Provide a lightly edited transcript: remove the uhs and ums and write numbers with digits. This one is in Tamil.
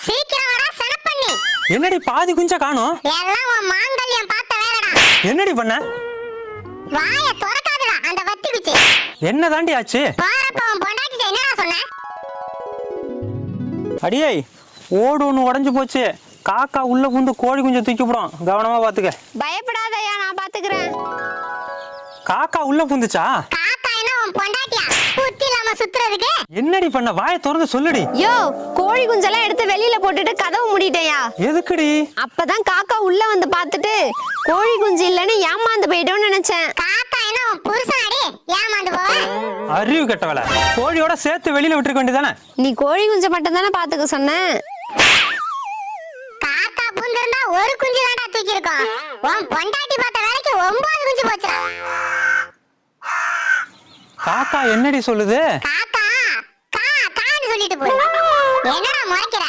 சீக்கிரம் வாடா சனப்பண்ணி. என்னடி பாதி குஞ்ச காணோம்? எல்லாம் உன் மாங்கல்யம் பார்த்த வேலைடா. என்னடி பண்ண? வாய திறக்காதடா அந்த வத்தி குச்சி. என்ன தாண்டி ஆச்சு? போறப்ப உன் பொண்டாட்டிட்ட என்னடா சொன்ன? அடியே ஓடு ஒன்று உடஞ்சு போச்சு. காக்கா உள்ள புந்து கோழி குஞ்சை தூக்கி போடும், கவனமா பாத்துக்க. பயப்படாதயா, நான் பாத்துக்கிறேன். காக்கா உள்ள புந்துச்சா? காக்கா என்ன உன் பொண்டாட்டியா? புத்தி இல்லாம சுத்துறதுக்கு? என்னடி பண்ண? வாயை திறந்து சொல்லுடி. யோ, கோழி குஞ்செல்லாம் எடுத்து வெளியில போட்டுட்டு கதவு மூடிட்டேயா. எதுக்குடி? அப்பதான் காக்கா உள்ள வந்து பாத்துட்டு கோழி குஞ்சு இல்லன்னு ஏமாந்து போயிட்டோம்னு நினைச்சேன். காக்கா என்ன உன் புருஷனாடி? ஏமாந்து போவ? அறிவு கெட்டவள. கோழியோட சேர்த்து வெளியில விட்டுருக்க வேண்டியதானே? நீ கோழி குஞ்சை மட்டும் தானே பாத்துக்க சொன்ன. காக்கா புந்திருந்தா ஒரு குஞ்சு தான்டா தூக்கி இருக்கும். உன் பொண்டாட்டி பார்த்த வேலைக்கு 9 குஞ்சு போச்சுடா. காக்கா என்னடி சொல்லுது? காக்கா கா கான்னு சொல்லிட்டு போய் என்னடா முறைக்கிற?